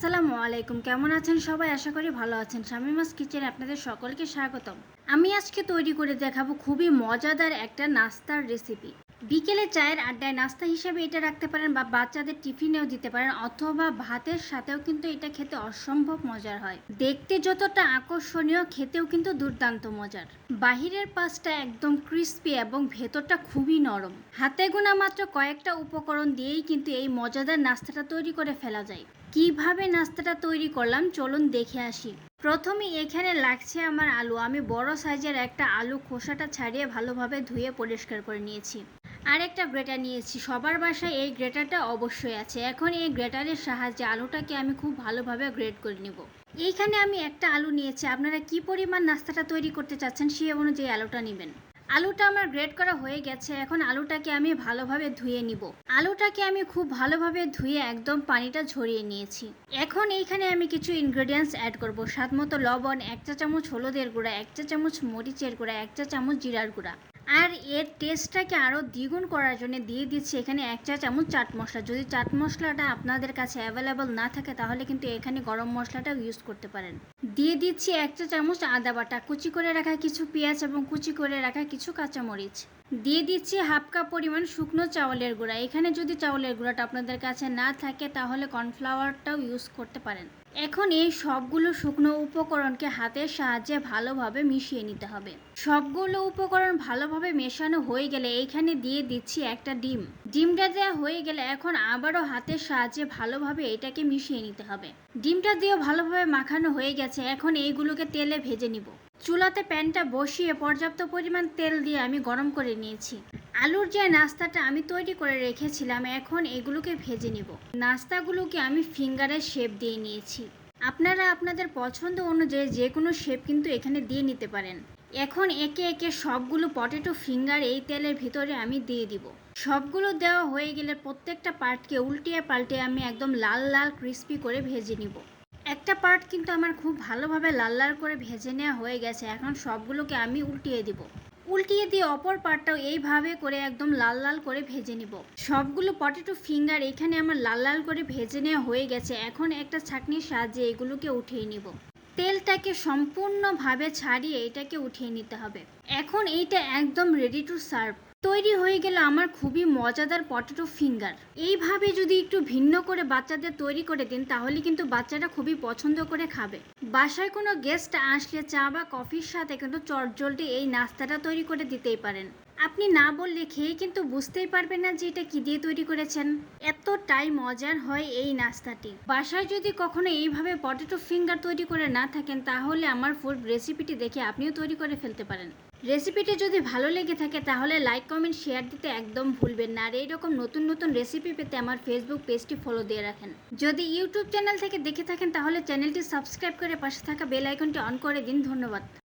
আসসালামু আলাইকুম, কেমন আছেন সবাই? আশা করি ভালো আছেন। শামিমাস কিচেনে আপনাদের সকলকে স্বাগতম। আমি আজকে তৈরি করে দেখাবো খুবই মজাদার একটা নাস্তার রেসিপি। বিকেলে চায়ের আড্ডায় নাস্তা হিসেবে এটা রাখতে পারেন বা বাচ্চাদের টিফিনেও দিতে পারেন, অথবা ভাতের সাথেও কিন্তু এটা খেতে অসম্ভব মজার হয়। দেখতে যতটা আকর্ষণীয়, খেতেও কিন্তু দুর্দান্ত মজার। বাহিরের পাশটা একদম ক্রিস্পি এবং ভেতরটা খুবই নরম। হাতে গোনা মাত্র কয়েকটা উপকরণ দিয়েই কিন্তু এই মজাদার নাস্তাটা তৈরি করে ফেলা যায়। কিভাবে নাস্তাটা তৈরি করলাম চলুন দেখে আসি। প্রথমে এখানে লাগছে আমার আলু। আমি বড় সাইজের একটা আলু খোসাটা ছাড়িয়ে ভালোভাবে ধুয়ে পরিষ্কার করে নিয়েছি। আর একটা গ্রেটার নিয়েছি। সবার বাসায় এই গ্রেটারটা অবশ্যই আছে। এখন এই গ্রেটারের সাহায্যে আলুটাকে আমি খুব ভালোভাবে গ্রেট করে নিব। এইখানে আমি একটা আলু নিয়েছি। আপনারা কি পরিমাণ নাস্তাটা তৈরি করতে চাচ্ছেন সেই অনুযায়ী আলুটা নেবেন। আলুটা আমার গ্রেট করা হয়ে গেছে। এখন আলুটাকে আমি ভালোভাবে ধুয়ে নিব। আলুটাকে আমি খুব ভালোভাবে ধুয়ে একদম পানিটা ঝরিয়ে নিয়েছি। এখন এইখানে আমি কিছু ইনগ্রেডিয়েন্টস অ্যাড করব। স্বাদ মতো লবণ, 1 চা চামচ হলুদের গুঁড়া, 1 চা চামচ মরিচের গুঁড়া, 1 চা চামচ জিরার গুঁড়া। আর এর টেস্টটাকে আরও দ্বিগুণ করার জন্য দিয়ে দিচ্ছি এখানে 1 চা চামচ চাট মশলা। যদি চাট মশলাটা আপনাদের কাছে অ্যাভেলেবল না থাকে তাহলে কিন্তু এখানে গরম মশলাটাও ইউজ করতে পারেন। দিয়ে দিচ্ছি 1 চা চামচ আদা বাটা, কুচি করে রাখা কিছু পেঁয়াজ এবং কুচি করে রাখা কিছু কাঁচামরিচ। দিয়ে দিচ্ছি হাফ কাপ পরিমাণ শুকনো চাউলের গুঁড়া। এখানে যদি চাউলের গুঁড়াটা আপনাদের কাছে না থাকে তাহলে কর্নফ্লাওয়ারটাও ইউজ করতে পারেন। এখন এই সবগুলো শুকনো উপকরণকে হাতের সাহায্যে ভালোভাবে মিশিয়ে নিতে হবে। সবগুলো উপকরণ ভালোভাবে মেশানো হয়ে গেলে এইখানে দিয়ে দিচ্ছি একটা ডিম। ডিমটা দেওয়া হয়ে গেলে এখন আবারও হাতের সাহায্যে ভালোভাবে এটাকে মিশিয়ে নিতে হবে। ডিমটা দিয়েও ভালোভাবে মাখানো হয়ে গেছে। এখন এইগুলোকে তেলে ভেজে নিব। চুলাতে প্যানটা বসিয়ে পর্যাপ্ত পরিমাণ তেল দিয়ে আমি গরম করে নিয়েছি। আলুর যে নাস্তাটা আমি তৈরি করে রেখেছিলাম, এখন এগুলোকে ভেজে নিব। নাস্তাগুলোকে আমি ফিঙ্গারের শেপ দিয়ে নিয়েছি। আপনারা আপনাদের পছন্দ অনুযায়ী যে কোনো শেপ কিন্তু এখানে দিয়ে নিতে পারেন। এখন একে একে সবগুলো পটেটো ফিঙ্গার এই তেলের ভিতরে আমি দিয়ে দিব। সবগুলো দেওয়া হয়ে গেলে প্রত্যেকটা পার্টকে উল্টিয়ে পাল্টে আমি একদম লাল লাল ক্রিস্পি করে ভেজে নিব। একটা পার্ট কিন্তু আমার খুব ভালোভাবে লাল লাল করে ভেজে নেওয়া হয়ে গেছে। এখন সবগুলোকে আমি উল্টিয়ে দিব। উল্টিয়ে দিয়ে অপর পার্টটাও এইভাবে করে একদম লাল লাল করে ভেজে নিব। সবগুলো পটেটো ফিঙ্গার এখানে আমার লাল লাল করে ভেজে নেওয়া হয়ে গেছে। এখন একটা ছাঁকনির সাহায্যে এগুলোকে উঠিয়ে নিব। তেলটাকে সম্পূর্ণভাবে ছাড়িয়ে এটাকে উঠিয়ে নিতে হবে। এখন এইটা একদম রেডি টু সার্ভ। তৈরি হয়ে গেল আমার খুবই মজাদার পটেটো ফিঙ্গার। এইভাবে যদি একটু ভিন্ন করে বাচ্চাদের তৈরি করে দিন তাহলে কিন্তু বাচ্চারা খুবই পছন্দ করে খাবে। বাসায় কোনো গেস্ট আসলে চা বা কফির সাথে কিন্তু চটজলদি এই নাস্তাটা তৈরি করে দিতেই পারেন। আপনি না বললে খেয়ে কিন্তু বুঝতেই পারবেন না যে এটা কি দিয়ে তৈরি করেছেন। এতটাই মজার হয় এই নাস্তাটি। বাসায় যদি কখনো এইভাবে পটেটো ফিঙ্গার তৈরি করে না থাকেন তাহলে আমার ফুড রেসিপিটি দেখে আপনিও তৈরি করে ফেলতে পারেন। রেসিপিটি যদি ভালো লেগে থাকে তাহলে লাইক কমেন্ট শেয়ার দিতে একদম ভুলবেন না। আর এইরকম নতুন নতুন রেসিপি পেতে আমার ফেসবুক পেজটি ফলো দিয়ে রাখেন। যদি ইউটিউব চ্যানেল থেকে দেখে থাকেন তাহলে চ্যানেলটি সাবস্ক্রাইব করে পাশে থাকা বেল আইকনটি অন করে দিন। ধন্যবাদ।